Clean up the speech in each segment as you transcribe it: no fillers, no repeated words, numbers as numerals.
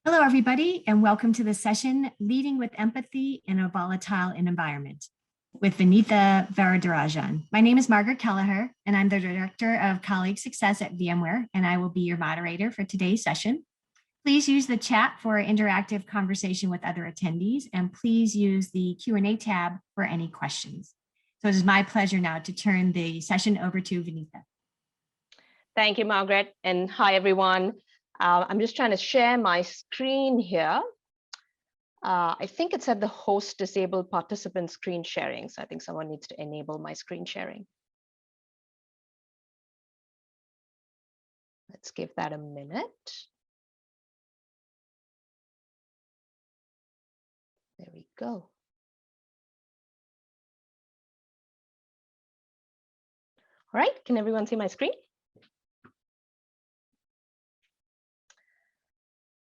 Hello, everybody, and welcome to the session, Leading with Empathy in a Volatile Environment with Vinitha Varadarajan. My name is Margaret Kelleher, and I'm the Director of Colleague Success at VMware, and I will be your moderator for today's session. Please use the chat for interactive conversation with other attendees, and please use the Q&A tab for any questions. So it is my pleasure now to turn the session over to Vinitha. Thank you, Margaret, and hi, everyone. I'm just trying to share my screen here. I think it said the host disabled participant screen sharing, so I think someone needs to enable my screen sharing. Let's give that a minute. There we go. All right, can everyone see my screen?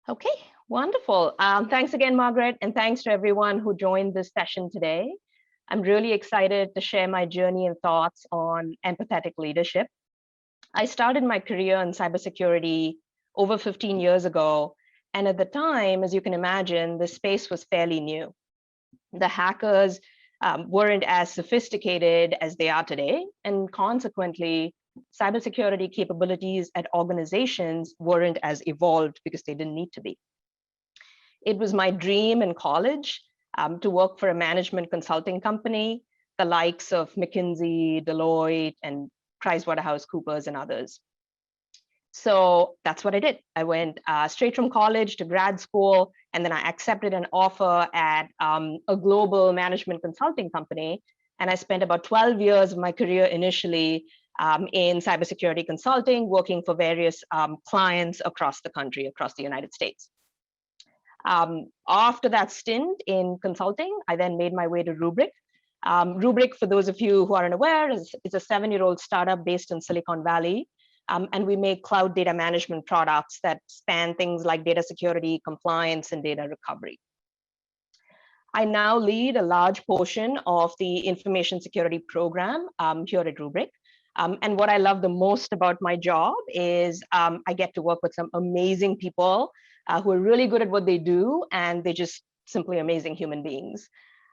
Okay, wonderful. Thanks again, Margaret, and thanks to everyone who joined this session today. I'm really excited to share my journey and thoughts on empathetic leadership. I started my career in cybersecurity over 15 years ago, and at the time, as you can imagine, the space was fairly new. The hackers weren't as sophisticated as they are today, and consequently, cybersecurity capabilities at organizations weren't as evolved because they didn't need to be. It was my dream in college to work for a management consulting company, the likes of McKinsey, Deloitte, and PricewaterhouseCoopers and others. So that's what I did. I went straight from college to grad school, and then I accepted an offer at a global management consulting company. And I spent about 12 years of my career initially in cybersecurity consulting, working for various clients across the country, across the United States. After that stint in consulting, I then made my way to Rubrik. Rubrik, for those of you who aren't aware, is a 7-year-old startup based in Silicon Valley. And we make cloud data management products that span things like data security, compliance, and data recovery. I now lead a large portion of the information security program here at Rubrik. And what I love the most about my job is I get to work with some amazing people who are really good at what they do, and they're just simply amazing human beings.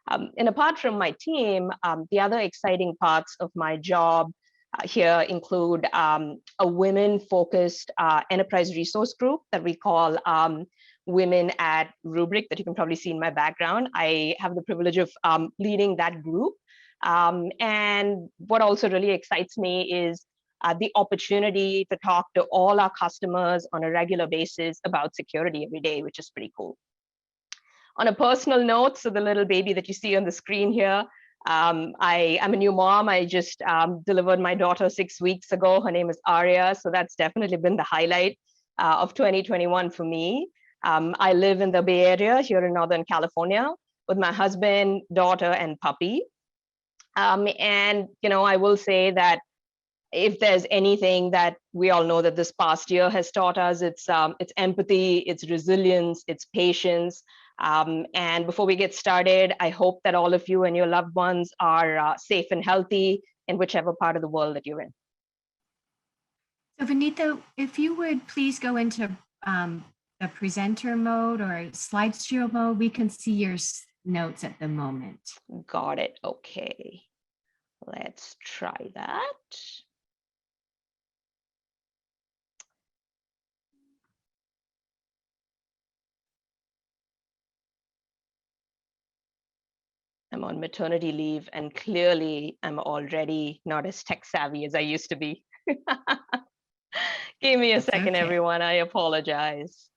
And apart from my team, the other exciting parts of my job here include a women-focused enterprise resource group that we call Women at Rubrik, that you can probably see in my background. I have the privilege of leading that group. And what also really excites me is the opportunity to talk to all our customers on a regular basis about security every day, which is pretty cool. On a personal note, so the little baby that you see on the screen here, I'm a new mom. I just delivered my daughter 6 weeks ago. Her name is Arya, so that's definitely been the highlight of 2021 for me. I live in the Bay Area here in Northern California with my husband, daughter, and puppy. And I will say that if there's anything that we all know that this past year has taught us, it's empathy, it's resilience, it's patience. And before we get started, I hope that all of you and your loved ones are safe and healthy in whichever part of the world that you're in. So Vinitha, if you would please go into the presenter mode or slideshow mode, we can see your notes at the moment. Got it. Okay. Let's try that. I'm on maternity leave, and clearly I'm already not as tech savvy as I used to be. Give me a second, okay. Everyone. I apologize.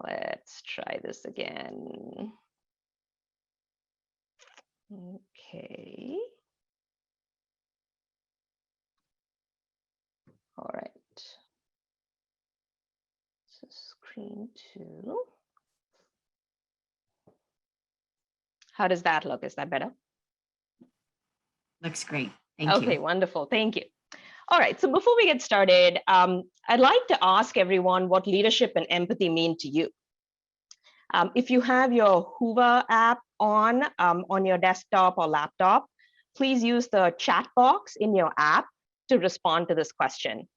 Let's try this again. Okay. All right. So screen 2. How does that look? Is that better? Looks great. Thank you. Okay, wonderful. Thank you. All right, so before we get started, I'd like to ask everyone what leadership and empathy mean to you. If you have your Hoover app on your desktop or laptop, please use the chat box in your app to respond to this question.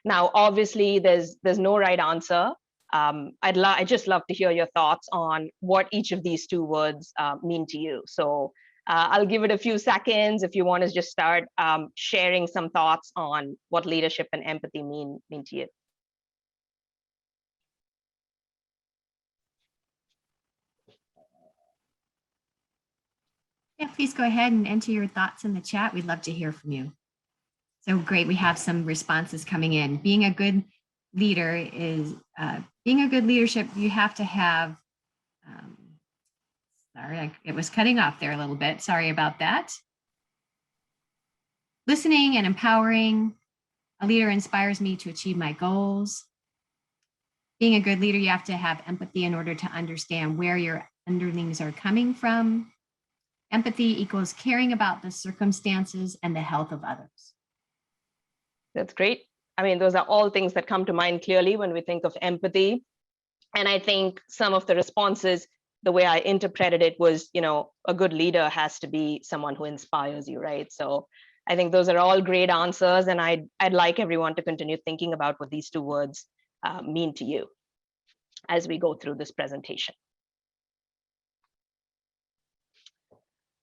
Now, obviously, there's no right answer. I'd just love to hear your thoughts on what each of these two words mean to you. So I'll give it a few seconds if you want to just start sharing some thoughts on what leadership and empathy mean to you. Yeah, please go ahead and enter your thoughts in the chat. We'd love to hear from you. So great, we have some responses coming in. Being a good leader is, being a good leadership, you have to have, sorry, it was cutting off there a little bit. Sorry about that. Listening and empowering. A leader inspires me to achieve my goals. Being a good leader, you have to have empathy in order to understand where your underlings are coming from. Empathy equals caring about the circumstances and the health of others. That's great. I mean, those are all things that come to mind clearly when we think of empathy. And I think some of the responses, the way I interpreted it was, a good leader has to be someone who inspires you, right? So I think those are all great answers. And I'd like everyone to continue thinking about what these two words mean to you as we go through this presentation.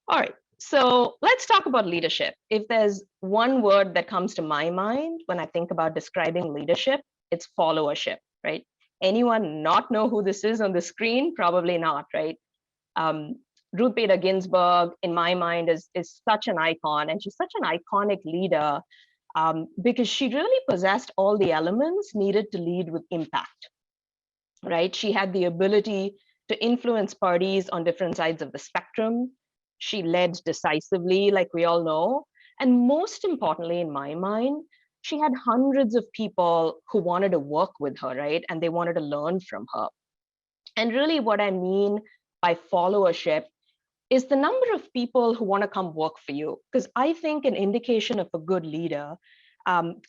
All right, so let's talk about leadership. If there's one word that comes to my mind when I think about describing leadership, it's followership, right? Anyone not know who this is on the screen? Probably not, right? Ruth Bader Ginsburg, in my mind, is such an icon, and she's such an iconic leader because she really possessed all the elements needed to lead with impact, right? She had the ability to influence parties on different sides of the spectrum. She led decisively, like we all know. And most importantly, in my mind, she had hundreds of people who wanted to work with her, right? And they wanted to learn from her. And really what I mean by followership is the number of people who want to come work for you. Because I think an indication of a good leader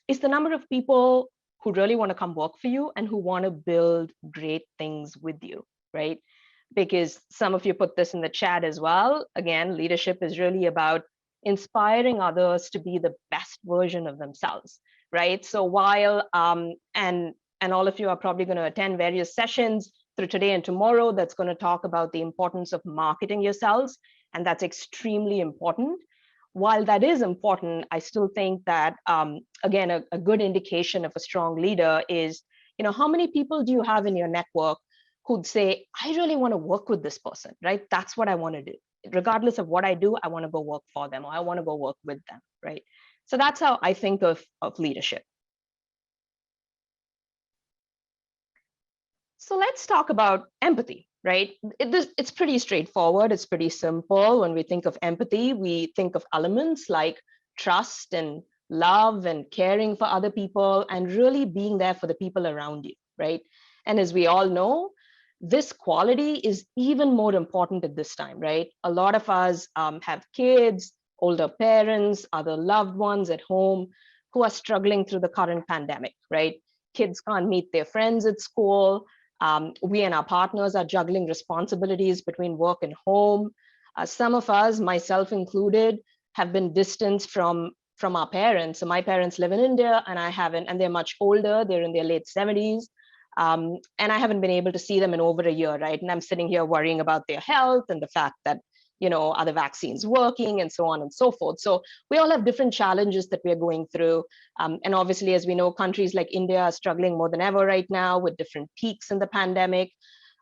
is the number of people who really want to come work for you and who want to build great things with you, right? Because some of you put this in the chat as well. Again, leadership is really about inspiring others to be the best version of themselves, right? So while, and all of you are probably going to attend various sessions through today and tomorrow that's going to talk about the importance of marketing yourselves, and that's extremely important. While that is important, I still think that, again, a good indication of a strong leader is, how many people do you have in your network who'd say, I really want to work with this person, right? That's what I want to do. Regardless of what I do, I want to go work for them, or I want to go work with them, right? So that's how I think of leadership. So let's talk about empathy, right? It's pretty straightforward. It's pretty simple. When we think of empathy, we think of elements like trust and love and caring for other people and really being there for the people around you, right? And as we all know, this quality is even more important at this time, right? A lot of us have kids, older parents, other loved ones at home who are struggling through the current pandemic, right? Kids can't meet their friends at school. We and our partners are juggling responsibilities between work and home. Some of us, myself included, have been distanced from our parents. So my parents live in India and I haven't, and they're much older. They're in their late 70s. And I haven't been able to see them in over a year, right? And I'm sitting here worrying about their health and the fact that, are the vaccines working and so on and so forth. So we all have different challenges that we're going through. And obviously, as we know, countries like India are struggling more than ever right now with different peaks in the pandemic.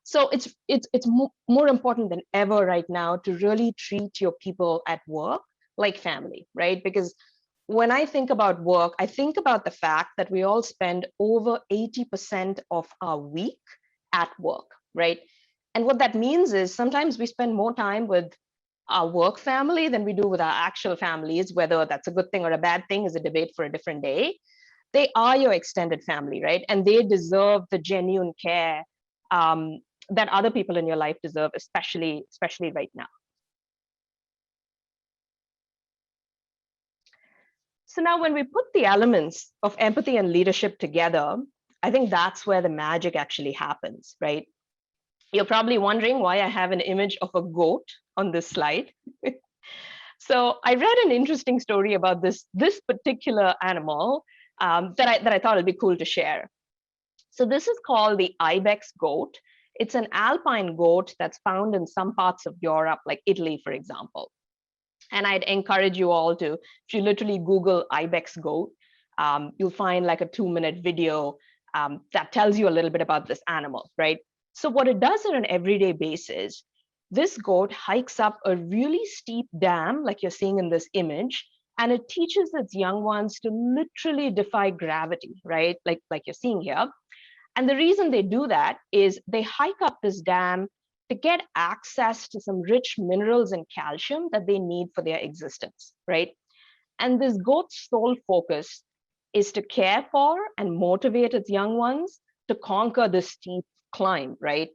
So it's more important than ever right now to really treat your people at work like family, right? Because when I think about work, I think about the fact that we all spend over 80% of our week at work, right? And what that means is sometimes we spend more time with our work family than we do with our actual families. Whether that's a good thing or a bad thing is a debate for a different day. They are your extended family, right? And they deserve the genuine care that other people in your life deserve, especially right now. So now when we put the elements of empathy and leadership together, I think that's where the magic actually happens, right? You're probably wondering why I have an image of a goat on this slide. So I read an interesting story about this particular animal that I thought would be cool to share. So this is called the ibex goat. It's an alpine goat that's found in some parts of Europe, like Italy, for example. And I'd encourage you all to, if you literally Google ibex goat, you'll find like a 2-minute video that tells you a little bit about this animal, right? So what it does on an everyday basis, this goat hikes up a really steep dam, like you're seeing in this image, and it teaches its young ones to literally defy gravity, right? Like you're seeing here. And the reason they do that is they hike up this dam to get access to some rich minerals and calcium that they need for their existence, right? And this goat's sole focus is to care for and motivate its young ones to conquer this steep climb, right?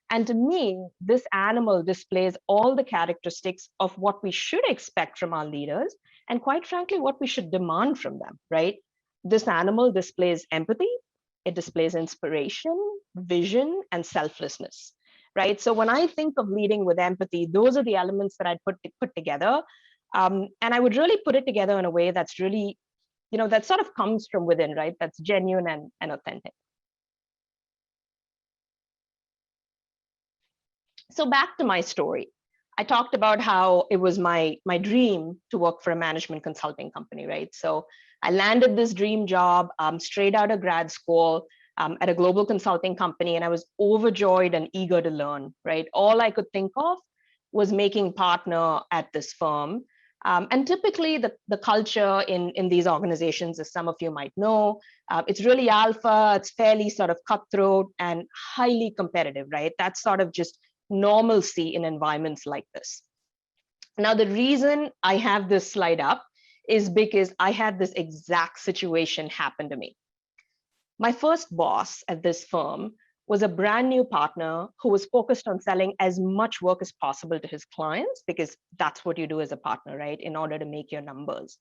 And to me, this animal displays all the characteristics of what we should expect from our leaders, and quite frankly, what we should demand from them, right? This animal displays empathy, it displays inspiration, vision, and selflessness, right? So when I think of leading with empathy, those are the elements that I'd put together. And I would really put it together in a way that's really, that sort of comes from within, right? That's genuine and authentic. So back to my story. I talked about how it was my dream to work for a management consulting company, right? So I landed this dream job straight out of grad school at a global consulting company, and I was overjoyed and eager to learn, right? All I could think of was making partner at this firm. And typically the culture in these organizations, as some of you might know, it's really alpha, it's fairly sort of cutthroat and highly competitive, right? That's sort of just normalcy in environments like this. Now, the reason I have this slide up is because I had this exact situation happen to me. My first boss at this firm was a brand new partner who was focused on selling as much work as possible to his clients, because that's what you do as a partner, right? In order to make your numbers.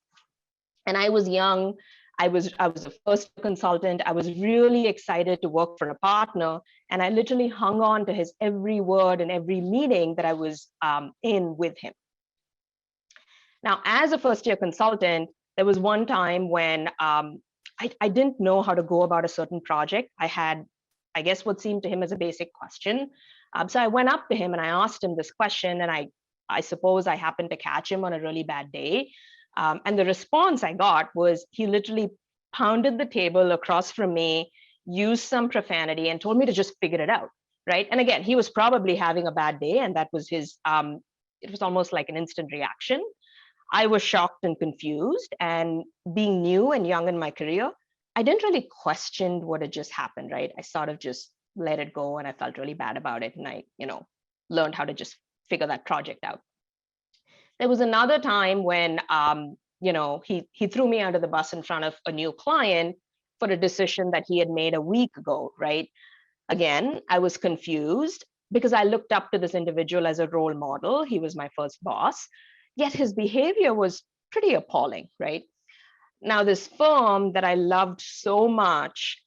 And I was young. I was a first consultant. I was really excited to work for a partner. And I literally hung on to his every word and every meeting that I was in with him. Now, as a first year consultant, there was one time when I didn't know how to go about a certain project. I had, I guess, what seemed to him as a basic question. So I went up to him and I asked him this question, and I suppose I happened to catch him on a really bad day. And the response I got was he literally pounded the table across from me, used some profanity, and told me to just figure it out, right? And again, he was probably having a bad day, and that was his, it was almost like an instant reaction. I was shocked and confused, and being new and young in my career, I didn't really question what had just happened, right? I sort of just let it go, and I felt really bad about it, and I, learned how to just figure that project out. There was another time when, he threw me under the bus in front of a new client for a decision that he had made a week ago, right? Again, I was confused because I looked up to this individual as a role model. He was my first boss, yet his behavior was pretty appalling, right? Now, this firm that I loved so much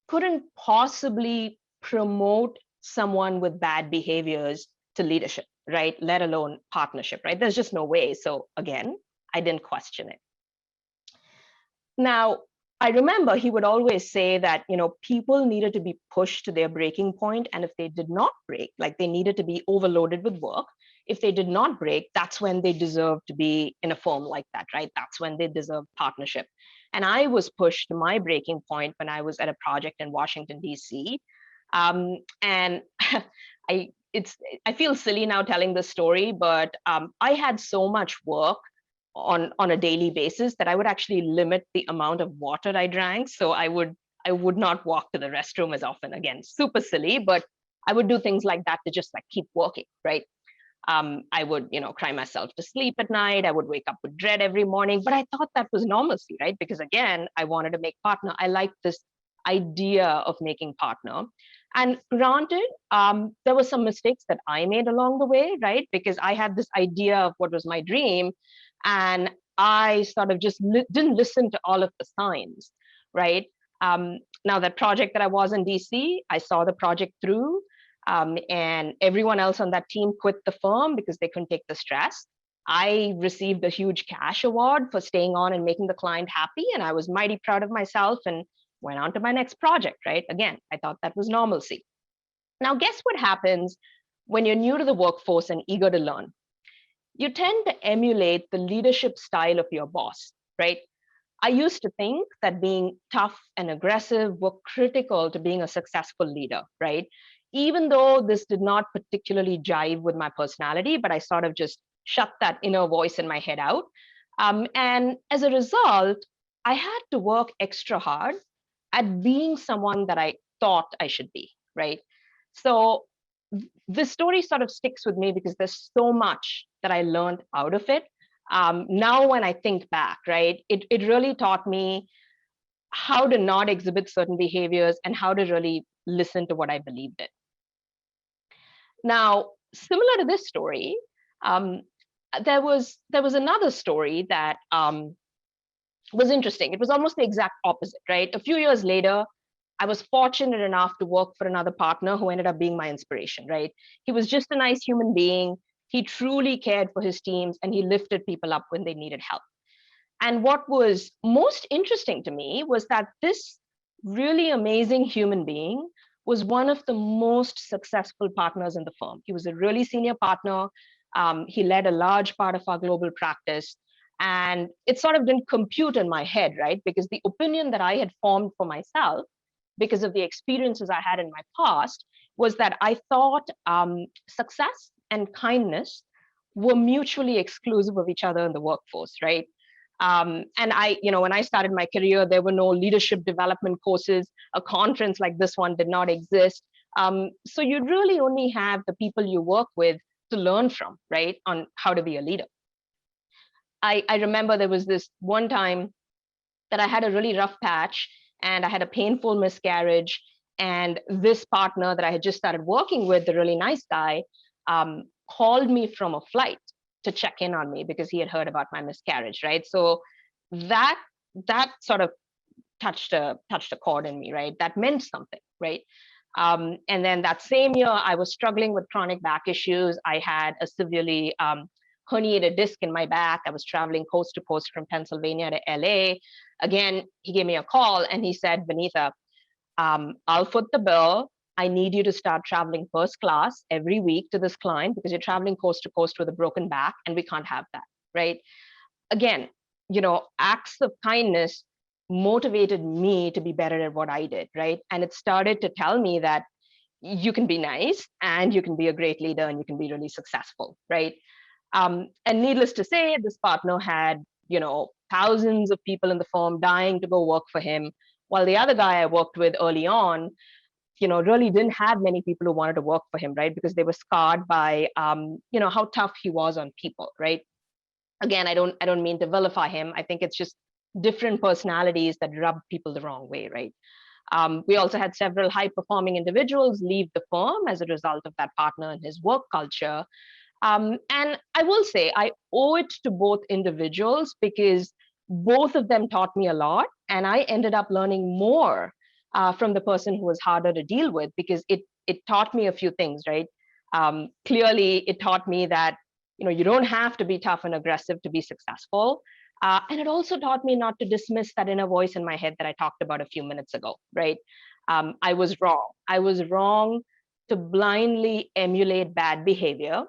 couldn't possibly promote someone with bad behaviors to leadership, right? Let alone partnership, right? There's just no way. So again, I didn't question it. Now, I remember he would always say that, people needed to be pushed to their breaking point, and if they did not break, like they needed to be overloaded with work. If they did not break, that's when they deserved to be in a firm like that, right? That's when they deserved partnership. And I was pushed to my breaking point when I was at a project in Washington, D.C. And I feel silly now telling this story, but I had so much work on a daily basis that I would actually limit the amount of water I drank. So I would not walk to the restroom as often. Again, super silly, but I would do things like that to just like keep working, right? I would, cry myself to sleep at night. I would wake up with dread every morning, but I thought that was normalcy, right? Because again, I wanted to make partner. I liked this idea of making partner. And granted, there were some mistakes that I made along the way, right? Because I had this idea of what was my dream, and I sort of just didn't listen to all of the signs, right? Now, that project that I was in DC, I saw the project through, and everyone else on that team quit the firm because they couldn't take the stress. I received a huge cash award for staying on and making the client happy. And I was mighty proud of myself and went on to my next project, right? Again, I thought that was normalcy. Now, guess what happens when you're new to the workforce and eager to learn? You tend to emulate the leadership style of your boss, right? I used to think that being tough and aggressive were critical to being a successful leader, right? Even though this did not particularly jive with my personality, but I sort of just shut that inner voice in my head out. And as a result, I had to work extra hard at being someone that I thought I should be, right? So this story sort of sticks with me because there's so much that I learned out of it. Now, when I think back, right, it really taught me how to not exhibit certain behaviors and how to really listen to what I believed in. Now, similar to this story, um, there was another story that was interesting. It was almost the exact opposite, right? A few years later, I was fortunate enough to work for another partner who ended up being my inspiration, right? He was just a nice human being. He truly cared for his teams and he lifted people up when they needed help. And what was most interesting to me was that this really amazing human being was one of the most successful partners in the firm. He was a really senior partner. He led a large part of our global practice. And it sort of didn't compute in my head, right? Because the opinion that I had formed for myself, because of the experiences I had in my past, was that I thought success and kindness were mutually exclusive of each other in the workforce, right? And when I started my career, there were no leadership development courses. A conference like this one did not exist. So you really only have the people you work with to learn from, right, on how to be a leader. I remember there was this one time that I had a really rough patch and I had a painful miscarriage. And this partner that I had just started working with, the really nice guy, called me from a flight to check in on me because he had heard about my miscarriage, right? So that sort of touched a chord in me, right? That meant something, right? And then that same year, I was struggling with chronic back issues. I had a severely herniated disc in my back. I was traveling coast to coast from Pennsylvania to LA. Again, he gave me a call and he said, Vinitha, I'll foot the bill. I need you to start traveling first class every week to this client because you're traveling coast to coast with a broken back and we can't have that, right? Again, acts of kindness motivated me to be better at what I did, right? And it started to tell me that you can be nice and you can be a great leader and you can be really successful, right? And needless to say, this partner had, thousands of people in the firm dying to go work for him, while the other guy I worked with early on, really didn't have many people who wanted to work for him, right? Because they were scarred by, how tough he was on people, right? Again, I don't mean to vilify him. I think it's just different personalities that rub people the wrong way, right? We also had several high performing individuals leave the firm as a result of that partner and his work culture. And I will say I owe it to both individuals because both of them taught me a lot. And I ended up learning more from the person who was harder to deal with because it taught me a few things, right? Clearly, it taught me that you don't have to be tough and aggressive to be successful. And it also taught me not to dismiss that inner voice in my head that I talked about a few minutes ago, right? I was wrong. I was wrong to blindly emulate bad behavior.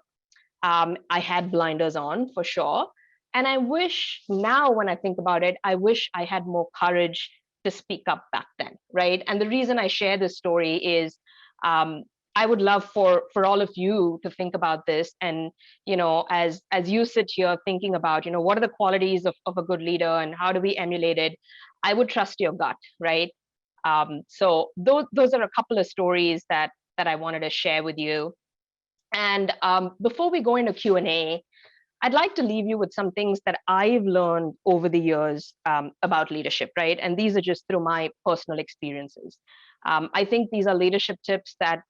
I had blinders on for sure. And I wish now, when I think about it, I wish I had more courage to speak up back then, right? And the reason I share this story is I would love for all of you to think about this. And, as you sit here thinking about, what are the qualities of a good leader and how do we emulate it? I would trust your gut, right? So those are a couple of stories that I wanted to share with you. And before we go into Q&A, I'd like to leave you with some things that I've learned over the years about leadership, right? And these are just through my personal experiences. I think these are leadership tips that,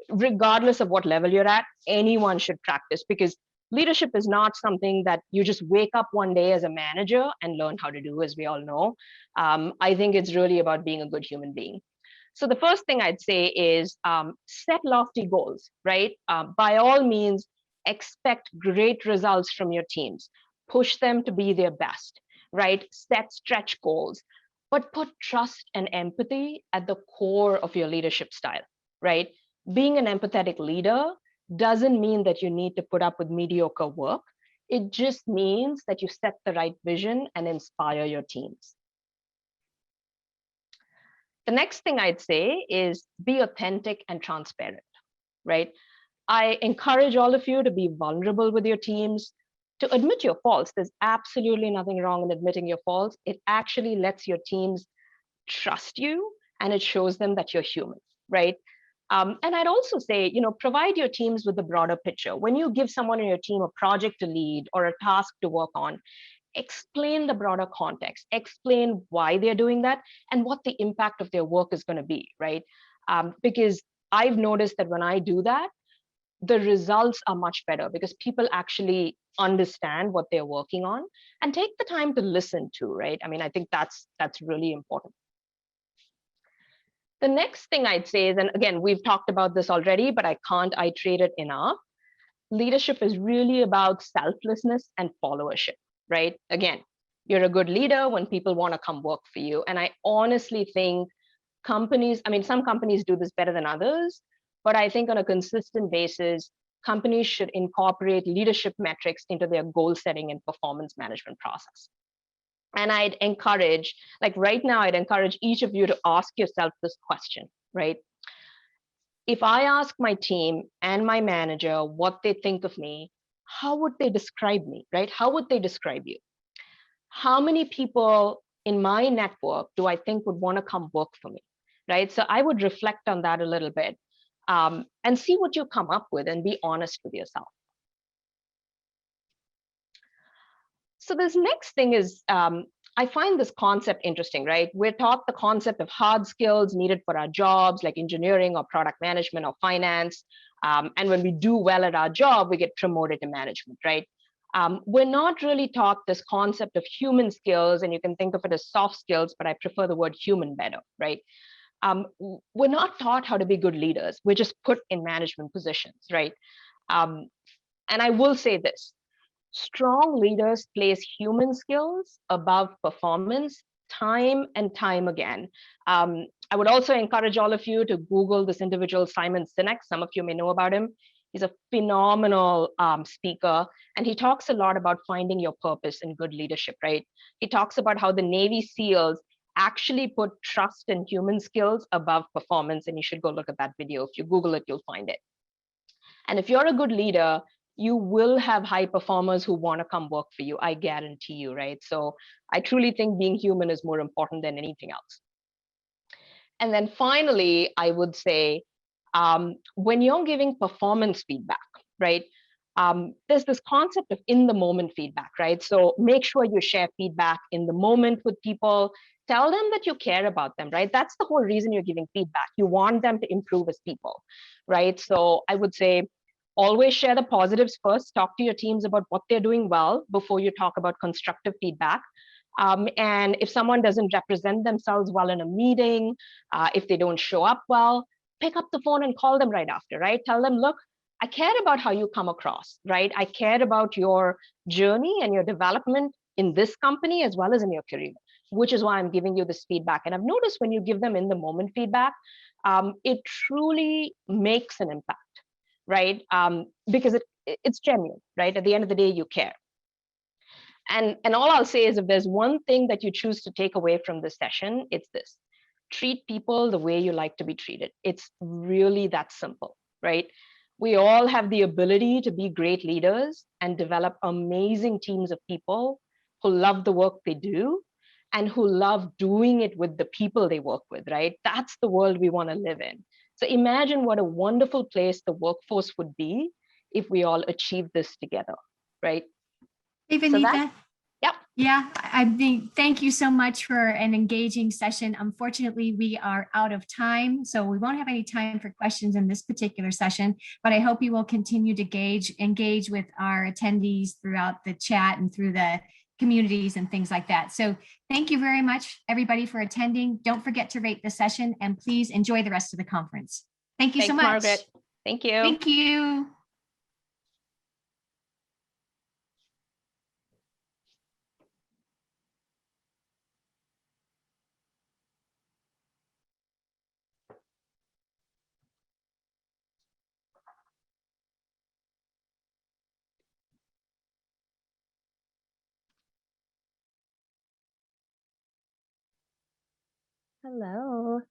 regardless of what level you're at, anyone should practice because leadership is not something that you just wake up one day as a manager and learn how to do, as we all know. I think it's really about being a good human being. So the first thing I'd say is set lofty goals, right? By all means, expect great results from your teams, push them to be their best, right? Set stretch goals, but put trust and empathy at the core of your leadership style, right? Being an empathetic leader doesn't mean that you need to put up with mediocre work. It just means that you set the right vision and inspire your teams. The next thing I'd say is be authentic and transparent, right? I encourage all of you to be vulnerable with your teams, to admit your faults. There's absolutely nothing wrong in admitting your faults. It actually lets your teams trust you, and it shows them that you're human, right? And I'd also say, provide your teams with the broader picture. When you give someone on your team a project to lead or a task to work on, explain the broader context, explain why they're doing that and what the impact of their work is going to be, right? Because I've noticed that when I do that, the results are much better because people actually understand what they're working on and take the time to listen to, right? I mean, I think that's really important. The next thing I'd say is, and again, we've talked about this already, but I can't iterate it enough. Leadership is really about selflessness and followership, right? Again, you're a good leader when people want to come work for you. And I honestly think companies, I mean, some companies do this better than others, but I think on a consistent basis, companies should incorporate leadership metrics into their goal setting and performance management process. And I'd encourage, like right now, I'd encourage each of you to ask yourself this question, right? If I ask my team and my manager what they think of me, how would they describe me, right? How would they describe you? How many people in my network do I think would want to come work for me, right? So I would reflect on that a little bit and see what you come up with and be honest with yourself. So this next thing is, I find this concept interesting, right? We're taught the concept of hard skills needed for our jobs, like engineering or product management or finance. And when we do well at our job, we get promoted to management, right? We're not really taught this concept of human skills, and you can think of it as soft skills, but I prefer the word human better, right? We're not taught how to be good leaders. We're just put in management positions, right? And I will say this. Strong leaders place human skills above performance time and time again. I would also encourage all of you to Google this individual, Simon Sinek. Some of you may know about him. He's a phenomenal speaker, and he talks a lot about finding your purpose in good leadership, right? He talks about how the Navy SEALs actually put trust in human skills above performance, and you should go look at that video. If you Google it, you'll find it. And if you're a good leader, you will have high performers who want to come work for you. I guarantee you, right? So I truly think being human is more important than anything else. And then finally, I would say, when you're giving performance feedback, right? There's this concept of in the moment feedback, right? So make sure you share feedback in the moment with people. Tell them that you care about them, right? That's the whole reason you're giving feedback. You want them to improve as people, right? So I would say, always share the positives first. Talk to your teams about what they're doing well before you talk about constructive feedback. And if someone doesn't represent themselves well in a meeting, if they don't show up well, pick up the phone and call them right after, right? Tell them, look, I care about how you come across, right? I care about your journey and your development in this company as well as in your career, which is why I'm giving you this feedback. And I've noticed when you give them in the moment feedback, it truly makes an impact, right? Because it's genuine, right? At the end of the day, you care. And all I'll say is if there's one thing that you choose to take away from this session, it's this. Treat people the way you like to be treated. It's really that simple, right? We all have the ability to be great leaders and develop amazing teams of people who love the work they do and who love doing it with the people they work with, right? That's the world we want to live in. So imagine what a wonderful place the workforce would be if we all achieved this together, right? Hey, Vinitha. So that, yep. Yeah, I think thank you so much for an engaging session. Unfortunately, we are out of time, so we won't have any time for questions in this particular session, but I hope you will continue to engage with our attendees throughout the chat and through the communities and things like that. So thank you very much, everybody, for attending. Don't forget to rate the session and please enjoy the rest of the conference. Thank you so much. Margaret. Thank you. Thank you. Hello.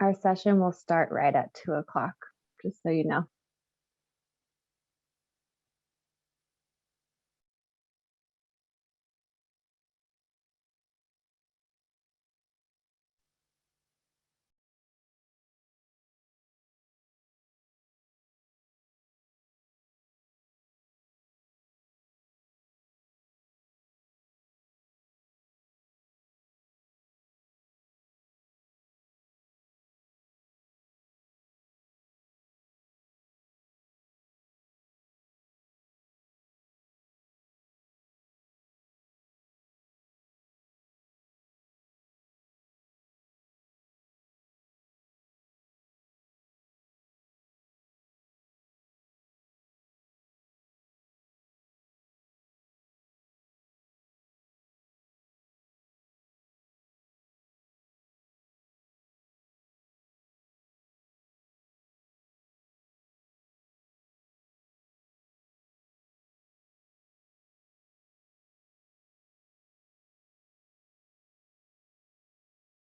Our session will start right at 2 o'clock, just so you know.